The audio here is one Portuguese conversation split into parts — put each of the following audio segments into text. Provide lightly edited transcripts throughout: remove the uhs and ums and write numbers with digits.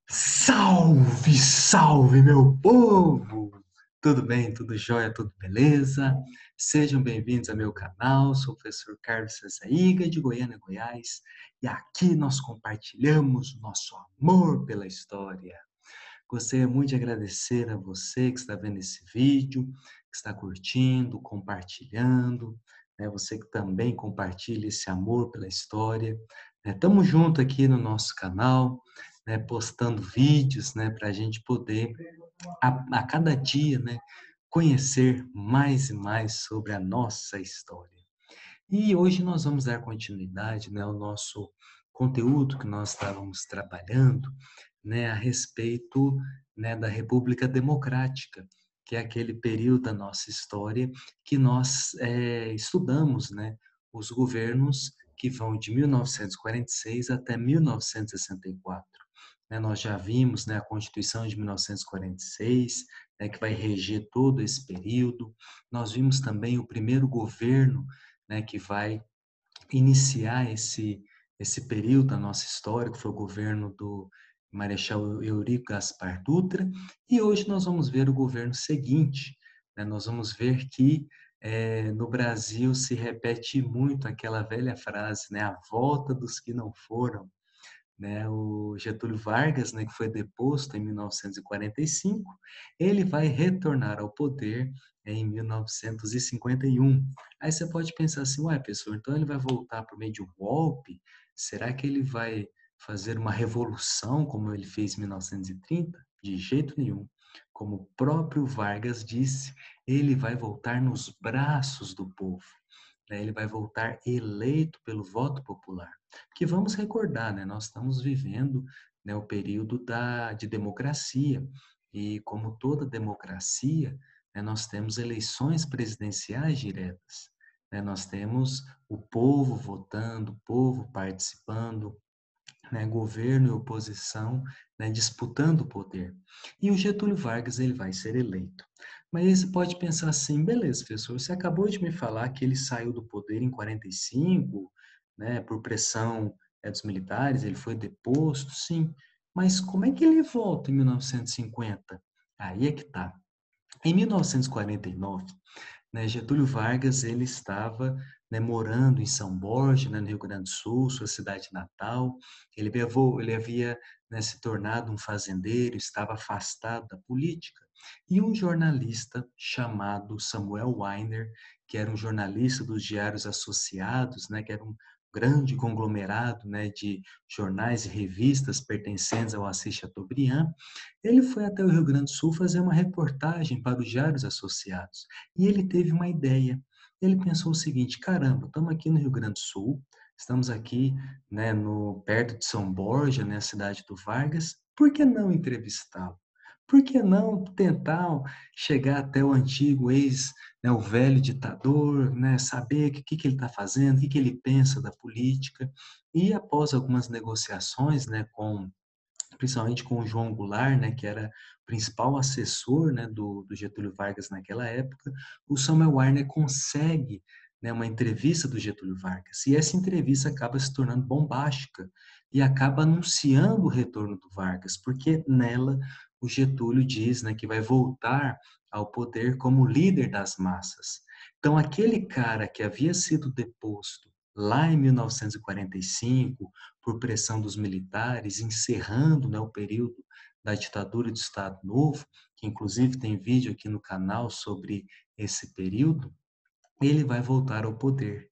Salve, salve, meu povo! Tudo bem, tudo jóia, tudo beleza? Sejam bem-vindos ao meu canal, sou o professor Carlos Cesaíga, de Goiânia, Goiás, e aqui nós compartilhamos nosso amor pela história. Gostaria muito de agradecer a você que está vendo esse vídeo, que está curtindo, compartilhando, né? Você que também compartilha esse amor pela história. Estamos juntos aqui no nosso canal, né? Postando vídeos, né? Para a gente poder, a cada dia, né? Conhecer mais e mais sobre a nossa história. E hoje nós vamos dar continuidade, né, ao nosso conteúdo que nós estávamos trabalhando, né, a respeito, né, da República Democrática, que é aquele período da nossa história que nós estudamos, né, os governos que vão de 1946 até 1964. Né, nós já vimos, né, a Constituição de 1946, né, que vai reger todo esse período. Nós vimos também o primeiro governo, né, que vai iniciar esse período da nossa história, que foi o governo do Marechal Eurico Gaspar Dutra, e hoje nós vamos ver o governo seguinte, né? Nós vamos ver que no Brasil se repete muito aquela velha frase, né? A volta dos que não foram, né? O Getúlio Vargas, né, que foi deposto em 1945, ele vai retornar ao poder em 1951. Aí você pode pensar assim, ué, pessoal, então ele vai voltar por meio de um golpe? Será que ele vai fazer uma revolução como ele fez em 1930? De jeito nenhum. Como o próprio Vargas disse, ele vai voltar nos braços do povo, né? Ele vai voltar eleito pelo voto popular. Que vamos recordar, né? Nós estamos vivendo, né, o período de democracia, e como toda democracia, né, nós temos eleições presidenciais diretas, né? Nós temos o povo votando, o povo participando, né, governo e oposição, né, disputando o poder. E o Getúlio Vargas ele vai ser eleito. Mas aí você pode pensar assim, beleza, professor, você acabou de me falar que ele saiu do poder em 45, né, por pressão dos militares, ele foi deposto, sim. Mas como é que ele volta em 1950? Aí é que tá. Em 1949, né, Getúlio Vargas ele estava, né, morando em São Borja, né, no Rio Grande do Sul, sua cidade natal. Ele havia, né, se tornado um fazendeiro, estava afastado da política. E um jornalista chamado Samuel Weiner, que era um jornalista dos Diários Associados, né, que era um grande conglomerado, né, de jornais e revistas pertencentes ao Assis Chateaubriand, ele foi até o Rio Grande do Sul fazer uma reportagem para os Diários Associados. E ele teve uma ideia. Ele pensou o seguinte: caramba, estamos aqui no Rio Grande do Sul, estamos aqui, né, perto de São Borja, né, a cidade do Vargas, por que não entrevistá-lo? Por que não tentar chegar até o antigo ex, né, o velho ditador, né, saber o que ele está fazendo, o que ele pensa da política? E após algumas negociações, né, principalmente com o João Goulart, né, que era o principal assessor, né, do Getúlio Vargas naquela época, o Samuel Weiner consegue, né, uma entrevista do Getúlio Vargas. E essa entrevista acaba se tornando bombástica e acaba anunciando o retorno do Vargas, porque nela o Getúlio diz, né, que vai voltar ao poder como líder das massas. Então, aquele cara que havia sido deposto lá em 1945, por pressão dos militares, encerrando, né, o período da ditadura do Estado Novo, que inclusive tem vídeo aqui no canal sobre esse período, ele vai voltar ao poder.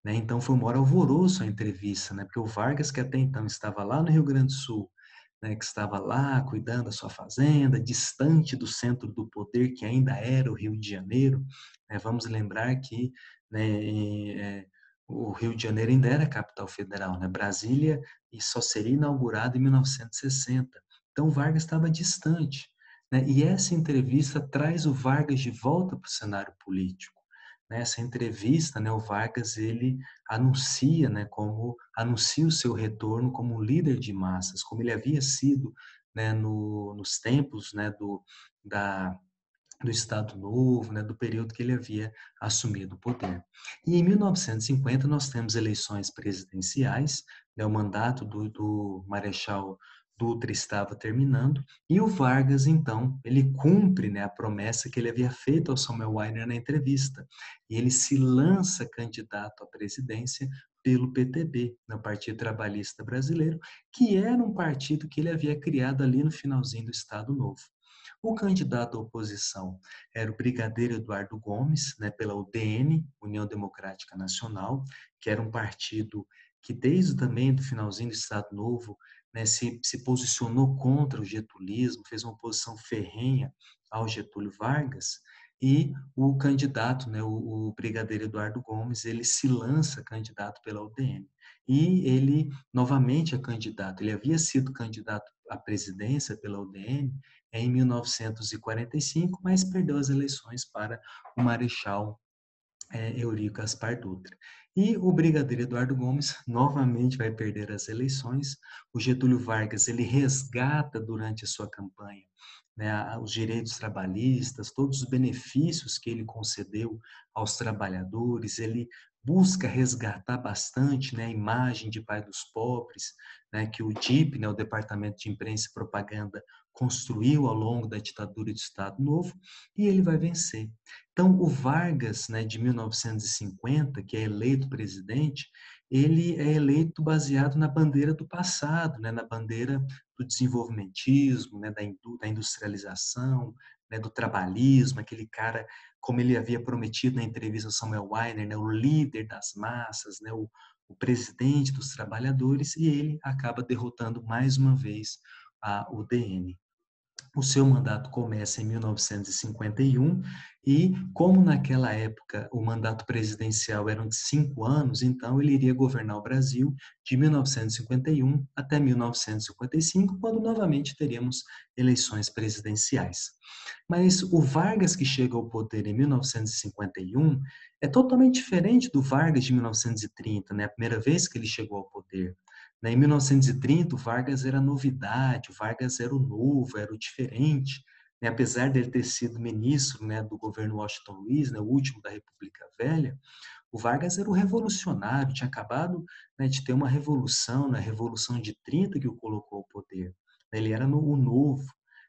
Né? Então foi um maior alvoroço a entrevista, né? Porque o Vargas, que até então estava lá no Rio Grande do Sul, né, que estava lá cuidando da sua fazenda, distante do centro do poder, que ainda era o Rio de Janeiro. Né? Vamos lembrar que, né, o Rio de Janeiro ainda era a capital federal, né? Brasília e só seria inaugurado em 1960. Então Vargas estava distante. Né? E essa entrevista traz o Vargas de volta para o cenário político. Nessa entrevista, né, o Vargas ele anuncia, né, anuncia o seu retorno como líder de massas, como ele havia sido, né, nos tempos, né, da, do Estado Novo, né, do período que ele havia assumido o poder. E em 1950 nós temos eleições presidenciais, né, o mandato do Marechal Dutra estava terminando, e o Vargas, então, ele cumpre, né, a promessa que ele havia feito ao Samuel Weiner na entrevista, e ele se lança candidato à presidência pelo PTB, no Partido Trabalhista Brasileiro, que era um partido que ele havia criado ali no finalzinho do Estado Novo. O candidato à oposição era o brigadeiro Eduardo Gomes, né, pela UDN, União Democrática Nacional, que era um partido que desde também do finalzinho do Estado Novo, né, se posicionou contra o getulismo, fez uma oposição ferrenha ao Getúlio Vargas, e o candidato, né, o brigadeiro Eduardo Gomes, ele se lança candidato pela UDN. E ele novamente é candidato, ele havia sido candidato à presidência pela UDN em 1945, mas perdeu as eleições para o Marechal Eurico Gaspar Dutra. E o brigadeiro Eduardo Gomes novamente vai perder as eleições. O Getúlio Vargas ele resgata durante a sua campanha, né, os direitos trabalhistas, todos os benefícios que ele concedeu aos trabalhadores. Ele busca resgatar bastante, né, a imagem de pai dos pobres, né, que o DIP, né, o Departamento de Imprensa e Propaganda, construiu ao longo da ditadura do Estado Novo, e ele vai vencer. Então, o Vargas, né, de 1950, que é eleito presidente, ele é eleito baseado na bandeira do passado, né, na bandeira do desenvolvimentismo, né, da industrialização, né, do trabalhismo, aquele cara, como ele havia prometido na entrevista ao Samuel Weiner, né, o líder das massas, né, o presidente dos trabalhadores, e ele acaba derrotando mais uma vez a UDN. O seu mandato começa em 1951 e, como naquela época o mandato presidencial era de 5 anos, então ele iria governar o Brasil de 1951 até 1955, quando novamente teríamos eleições presidenciais. Mas o Vargas que chega ao poder em 1951 é totalmente diferente do Vargas de 1930, né? A primeira vez que ele chegou ao poder. Em 1930, o Vargas era novidade, o Vargas era o novo, era o diferente, né? Apesar dele ter sido ministro, né, do governo Washington Luiz, né, o último da República Velha, o Vargas era o revolucionário, tinha acabado, né, de ter uma revolução, né, a Revolução de 30 que o colocou ao poder. Ele era o novo.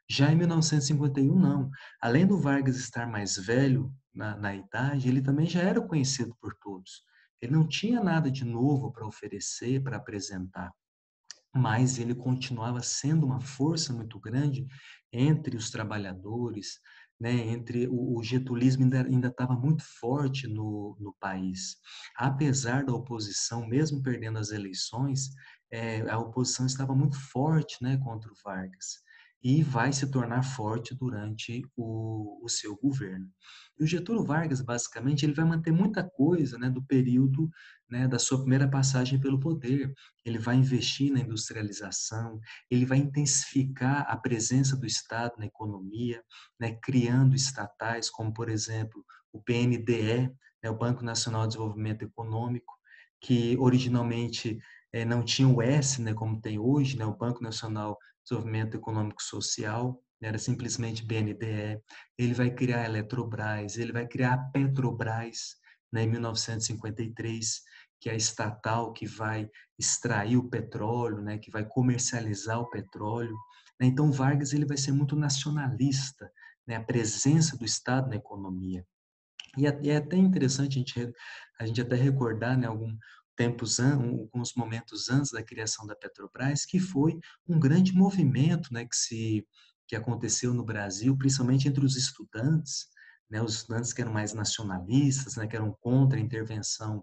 Já em 1951, não. Além do Vargas estar mais velho na idade, ele também já era conhecido por todos. Ele não tinha nada de novo para oferecer, para apresentar, mas ele continuava sendo uma força muito grande entre os trabalhadores, né, entre o getulismo ainda estava muito forte no país. Apesar da oposição, mesmo perdendo as eleições, a oposição estava muito forte, né, contra o Vargas, e vai se tornar forte durante o seu governo. E o Getúlio Vargas, basicamente, ele vai manter muita coisa, né, do período, né, da sua primeira passagem pelo poder. Ele vai investir na industrialização, ele vai intensificar a presença do Estado na economia, né, criando estatais como, por exemplo, o BNDE, né, o Banco Nacional de Desenvolvimento Econômico, que originalmente não tinha o S, né, como tem hoje, né, o Banco Nacional de Desenvolvimento Econômico Social, né, era simplesmente BNDE. Ele vai criar a Eletrobras, ele vai criar a Petrobras, né, em 1953, que é a estatal que vai extrair o petróleo, né, que vai comercializar o petróleo. Então, Vargas ele vai ser muito nacionalista, né, a presença do Estado na economia. E é até interessante a gente até recordar, né, alguns momentos antes da criação da Petrobras, que foi um grande movimento, né, que aconteceu no Brasil, principalmente entre os estudantes, né, os estudantes que eram mais nacionalistas, né, que eram contra a intervenção,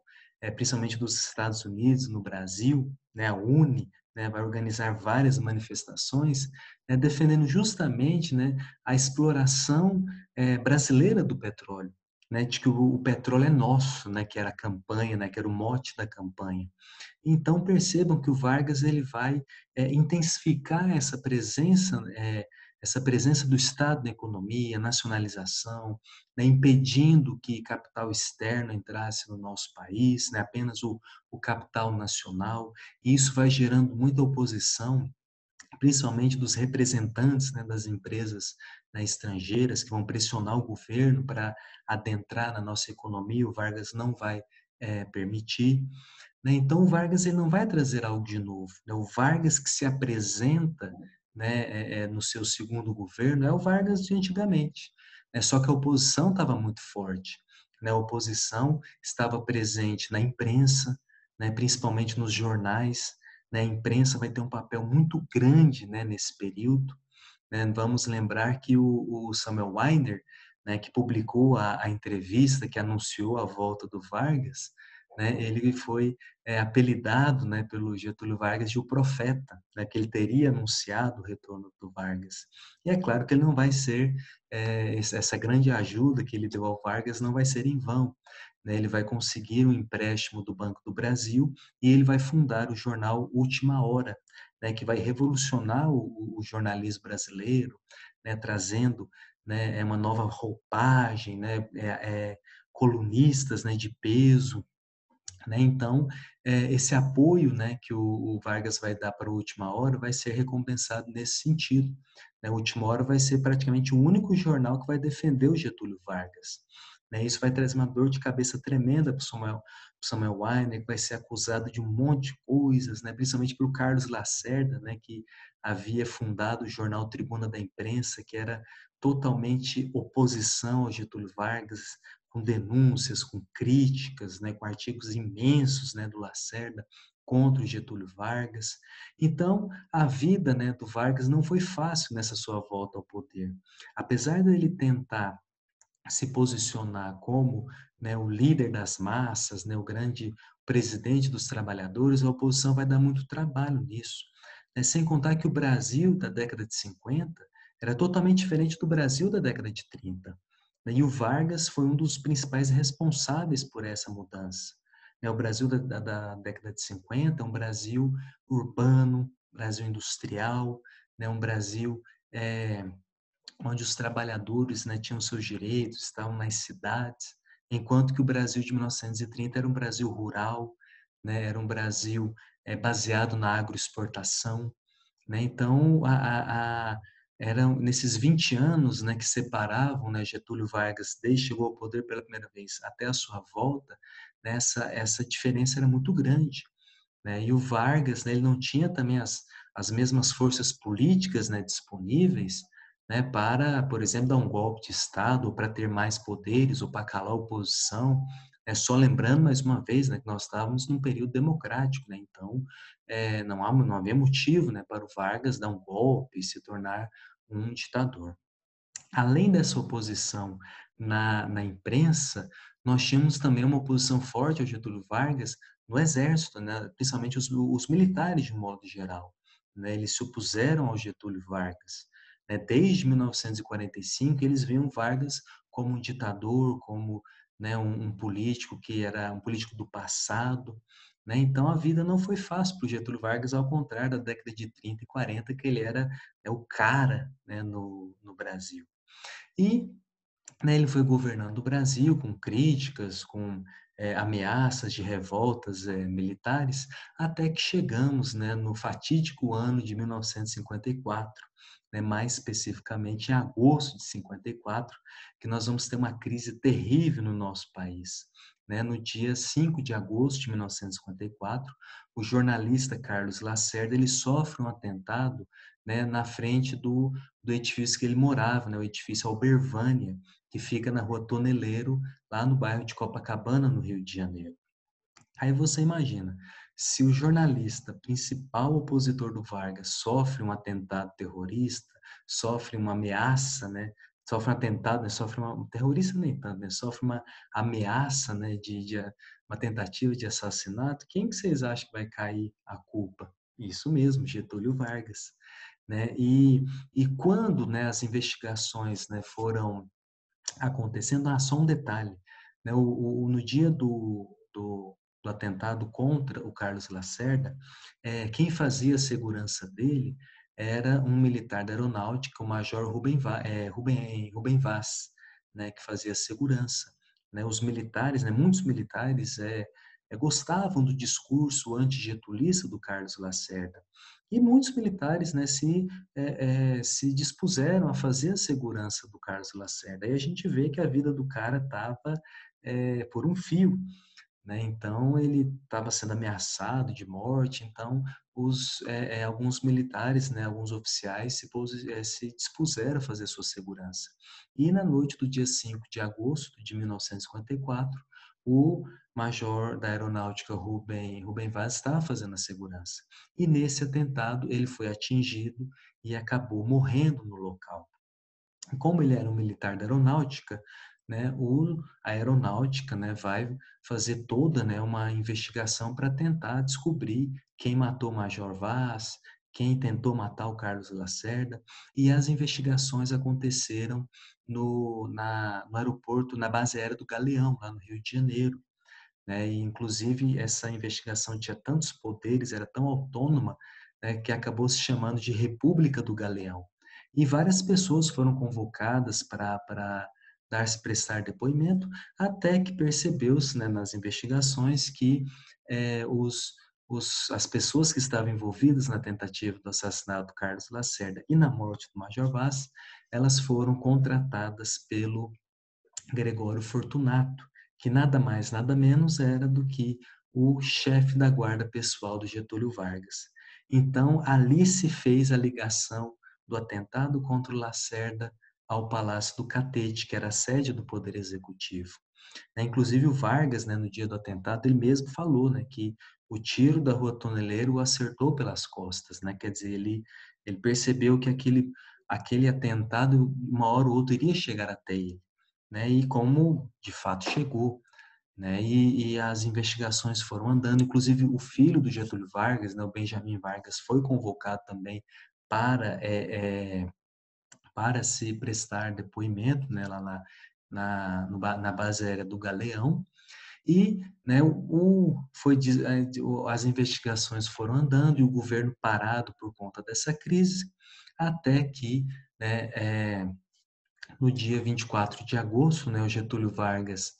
principalmente dos Estados Unidos no Brasil, né, a UNE, né, vai organizar várias manifestações, né, defendendo justamente, né, a exploração brasileira do petróleo, né, de que o petróleo é nosso, né, que era a campanha, né, que era o mote da campanha. Então percebam que o Vargas ele vai intensificar essa presença do Estado na economia, nacionalização, né, impedindo que capital externo entrasse no nosso país, né, apenas o capital nacional. E isso vai gerando muita oposição, principalmente dos representantes, né, das empresas, né, estrangeiras que vão pressionar o governo para adentrar na nossa economia. O Vargas não vai permitir. né? Então, o Vargas ele não vai trazer algo de novo, né? O Vargas que se apresenta, né, no seu segundo governo é o Vargas de antigamente, né? Só que a oposição estava muito forte, né? A oposição estava presente na imprensa, né, principalmente nos jornais, né? A imprensa vai ter um papel muito grande, né, nesse período, né? Vamos lembrar que o Samuel Weiner, né, que publicou a entrevista que anunciou a volta do Vargas, né, ele foi apelidado, né, pelo Getúlio Vargas de o profeta, né, que ele teria anunciado o retorno do Vargas. E é claro que ele não vai ser, essa grande ajuda que ele deu ao Vargas não vai ser em vão, né? Ele vai conseguir um empréstimo do Banco do Brasil e ele vai fundar o jornal Última Hora, né, que vai revolucionar o jornalismo brasileiro, né, trazendo, né, uma nova roupagem, né, colunistas, né, de peso, né? Então, esse apoio, né, que o Vargas vai dar para a Última Hora vai ser recompensado nesse sentido, né? A Última Hora vai ser praticamente o único jornal que vai defender o Getúlio Vargas, né? Isso vai trazer uma dor de cabeça tremenda para o Samuel Weiner, que vai ser acusado de um monte de coisas, né? Principalmente pelo Carlos Lacerda, né, que havia fundado o jornal Tribuna da Imprensa, que era totalmente oposição ao Getúlio Vargas, com denúncias, com críticas, né, com artigos imensos, né, do Lacerda contra o Getúlio Vargas. Então, a vida, né, do Vargas não foi fácil nessa sua volta ao poder. Apesar dele tentar se posicionar como, né, o líder das massas, né, o grande presidente dos trabalhadores, a oposição vai dar muito trabalho nisso, né? Sem contar que o Brasil da década de 50 era totalmente diferente do Brasil da década de 30, né? E o Vargas foi um dos principais responsáveis por essa mudança, né? O Brasil da década de 50 é um Brasil urbano, Brasil industrial, né? Um Brasil é, onde os trabalhadores, né, tinham seus direitos, estavam nas cidades, enquanto que o Brasil de 1930 era um Brasil rural, né, era um Brasil baseado na agroexportação, né? Então, eram nesses 20 anos, né, que separavam, né, Getúlio Vargas desde que chegou ao poder pela primeira vez até a sua volta, né, essa diferença era muito grande, né? E o Vargas, né, ele não tinha também as mesmas forças políticas, né, disponíveis, né, para, por exemplo, dar um golpe de Estado, ou para ter mais poderes, ou para calar a oposição. Só lembrando, mais uma vez, né, que nós estávamos num período democrático, né? Então, não havia motivo, né, para o Vargas dar um golpe e se tornar um ditador. Além dessa oposição na imprensa, nós tínhamos também uma oposição forte ao Getúlio Vargas no Exército, né? Principalmente os militares, de um modo geral, né? Eles se opuseram ao Getúlio Vargas, né? Desde 1945, eles viam Vargas como um ditador, como, né, um político que era um político do passado, né? Então, a vida não foi fácil para o Getúlio Vargas, ao contrário da década de 30 e 40, que ele era, né, o cara, né, no Brasil. E, né, ele foi governando o Brasil com críticas, com ameaças de revoltas militares, até que chegamos, né, no fatídico ano de 1954, né, mais especificamente em agosto de 54, que nós vamos ter uma crise terrível no nosso país. Né? No dia 5 de agosto de 1954, o jornalista Carlos Lacerda ele sofre um atentado, né, na frente do edifício que ele morava, né, o edifício Albervânia, que fica na rua Toneleiro, lá no bairro de Copacabana, no Rio de Janeiro. Aí você imagina, se o jornalista, principal opositor do Vargas, sofre um atentado terrorista, sofre uma ameaça, né? Sofre um atentado, né? Sofre um terrorista nem tanto, né? Sofre uma ameaça, né? De uma tentativa de assassinato. Quem que vocês acham que vai cair a culpa? Isso mesmo, Getúlio Vargas, né? E quando, né, as investigações, né, foram acontecendo, só um detalhe, né? No dia do atentado contra o Carlos Lacerda, quem fazia a segurança dele era um militar da aeronáutica, o Major Rubem Vaz, né, que fazia a segurança. Né? Os militares, né, muitos militares gostavam do discurso antigetulista do Carlos Lacerda. E muitos militares, né, se dispuseram a fazer a segurança do Carlos Lacerda. Aí a gente vê que a vida do cara estava por um fio, né? Então ele estava sendo ameaçado de morte. Então alguns militares, né, alguns oficiais se dispuseram a fazer sua segurança. E na noite do dia 5 de agosto de 1954, o major da aeronáutica Rubem Vaz estava fazendo a segurança. E nesse atentado ele foi atingido e acabou morrendo no local. Como ele era um militar da aeronáutica, né, a aeronáutica, né, vai fazer toda, né, uma investigação para tentar descobrir quem matou o Major Vaz, quem tentou matar o Carlos Lacerda, e as investigações aconteceram no aeroporto, na base aérea do Galeão, lá no Rio de Janeiro, né? E, inclusive, essa investigação tinha tantos poderes, era tão autônoma, né, que acabou se chamando de República do Galeão. E várias pessoas foram convocadas para prestar depoimento, até que percebeu-se, né, nas investigações que as pessoas que estavam envolvidas na tentativa do assassinato do Carlos Lacerda e na morte do Major Vaz, elas foram contratadas pelo Gregório Fortunato, que nada mais, nada menos era do que o chefe da guarda pessoal do Getúlio Vargas. Então, ali se fez a ligação do atentado contra o Lacerda ao Palácio do Catete, que era a sede do Poder Executivo. Inclusive, o Vargas, né, no dia do atentado, ele mesmo falou, né, que o tiro da Rua Toneleiro o acertou pelas costas, né? Quer dizer, ele percebeu que aquele atentado, uma hora ou outra, iria chegar até ele, né? E como de fato chegou, né? E as investigações foram andando, inclusive o filho do Getúlio Vargas, né, o Benjamin Vargas, foi convocado também para para se prestar depoimento, né, lá na base aérea do Galeão. E, né, as investigações foram andando e o governo parado por conta dessa crise, até que, né, no dia 24 de agosto, né, o Getúlio Vargas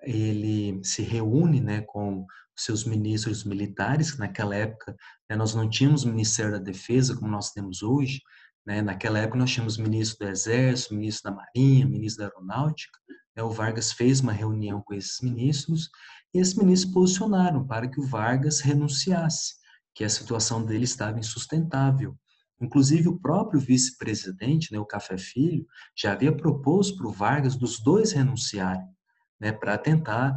ele se reúne, né, com seus ministros militares, que naquela época, né, nós não tínhamos Ministério da Defesa como nós temos hoje, né? Naquela época nós tínhamos ministro do Exército, ministro da Marinha, ministro da Aeronáutica, né? O Vargas fez uma reunião com esses ministros e esses ministros posicionaram para que o Vargas renunciasse, que a situação dele estava insustentável. Inclusive o próprio vice-presidente, né, o Café Filho, já havia proposto para o Vargas dos dois renunciarem, né, para tentar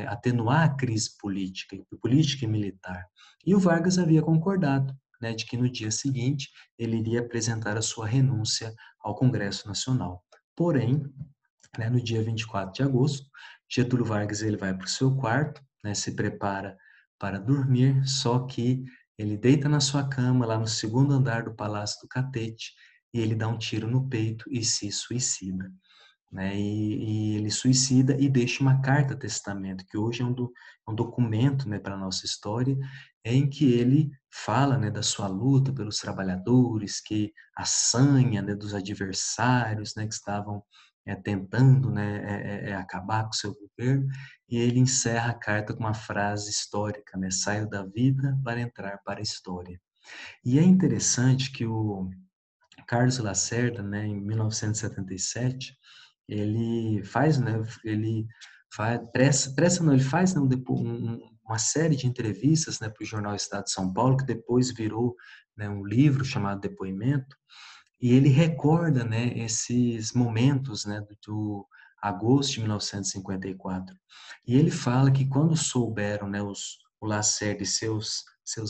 atenuar a crise política e militar. E o Vargas havia concordado, né, de que no dia seguinte ele iria apresentar a sua renúncia ao Congresso Nacional. Porém, né, no dia 24 de agosto, Getúlio Vargas ele vai para o seu quarto, né, se prepara para dormir, só que ele deita na sua cama lá no segundo andar do Palácio do Catete e ele dá um tiro no peito e se suicida, né? E ele suicida e deixa uma carta testamento, que hoje é um documento, né, para a nossa história, em que ele fala, né, da sua luta pelos trabalhadores, que a sanha, né, dos adversários, né, que estavam tentando, né, acabar com o seu governo, e ele encerra a carta com uma frase histórica, né, saio da vida para entrar para a história. E é interessante que o Carlos Lacerda, né, em 1977, ele faz, né, ele faz, não, ele faz, né, uma série de entrevistas, né, para o jornal Estado de São Paulo, que depois virou, né, um livro chamado Depoimento, e ele recorda, né, esses momentos, né, do agosto de 1954. E ele fala que quando souberam, né, o Lacerda e seus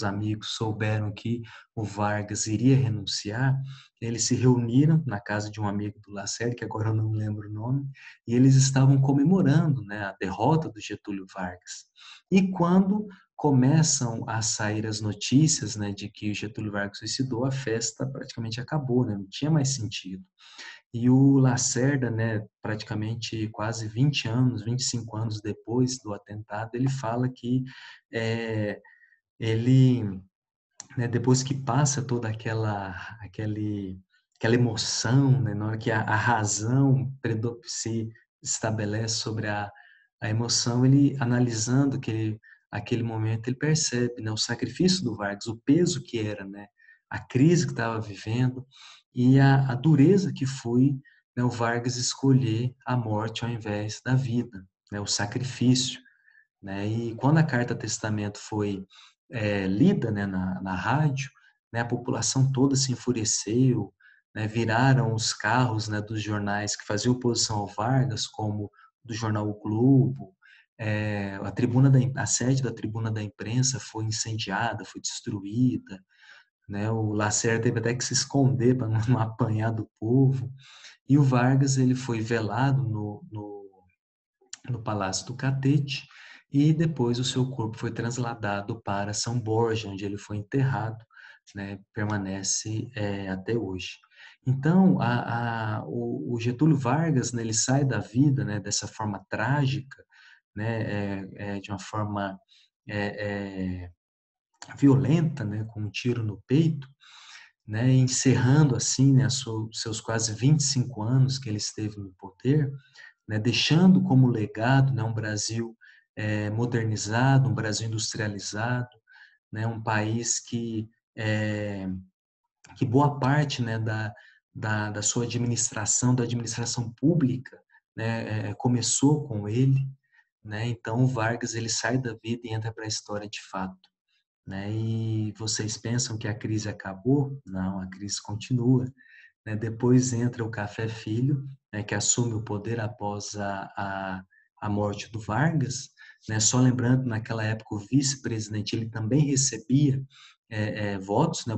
amigos souberam que o Vargas iria renunciar, eles se reuniram na casa de um amigo do Lacerda, que agora eu não lembro o nome, e eles estavam comemorando, né, a derrota do Getúlio Vargas. E quando começam a sair as notícias, né, de que o Getúlio Vargas suicidou, a festa praticamente acabou, né, não tinha mais sentido. E o Lacerda, né, praticamente quase 20 anos, 25 anos depois do atentado, ele fala que ele, né, depois que passa toda aquela emoção, né, na hora que a razão se estabelece sobre a emoção, ele analisando aquele momento, ele percebe, né, o sacrifício do Vargas, o peso que era, né, a crise que estava vivendo e a dureza que foi, né, o Vargas escolher a morte ao invés da vida, né, o sacrifício, né? E quando a Carta Testamento foi lida, né, na rádio, né, a população toda se enfureceu, né, viraram os carros, né, dos jornais que faziam oposição ao Vargas, como do jornal O Globo, a sede da tribuna da imprensa foi incendiada, foi destruída, né? O Lacerda teve até que se esconder para não apanhar do povo. E o Vargas ele foi velado no Palácio do Catete e depois o seu corpo foi trasladado para São Borja, onde ele foi enterrado, né? Permanece até hoje. Então, o Getúlio Vargas, né, ele sai da vida, né, dessa forma trágica, né, de uma forma é, violenta, né, com um tiro no peito, né, encerrando assim, né, seus quase 25 anos que ele esteve no poder, né, deixando como legado, né, um Brasil modernizado, um Brasil industrializado, né, um país que boa parte, né, da sua administração, da administração pública, né, começou com ele, né. Então o Vargas ele sai da vida e entra para a história de fato, né. E vocês pensam que a crise acabou? Não, a crise continua, né. Depois entra o Café Filho, né, que assume o poder após a morte do Vargas, né. Só lembrando, naquela época o vice-presidente ele também recebia votos, né.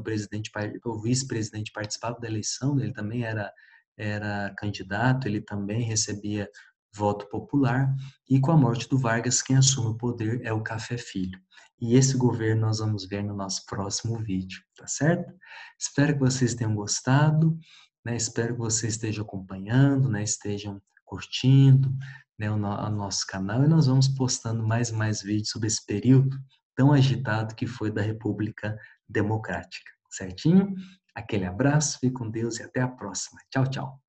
O vice-presidente participava da eleição, né, ele também era candidato, ele também recebia voto popular, e com a morte do Vargas, quem assume o poder é o Café Filho. E esse governo nós vamos ver no nosso próximo vídeo, tá certo? Espero que vocês tenham gostado, né? Espero que vocês estejam acompanhando, né? Estejam curtindo, né? O nosso canal, e nós vamos postando mais e mais vídeos sobre esse período tão agitado que foi da República Democrática, certinho? Aquele abraço, fique com Deus e até a próxima. Tchau, tchau.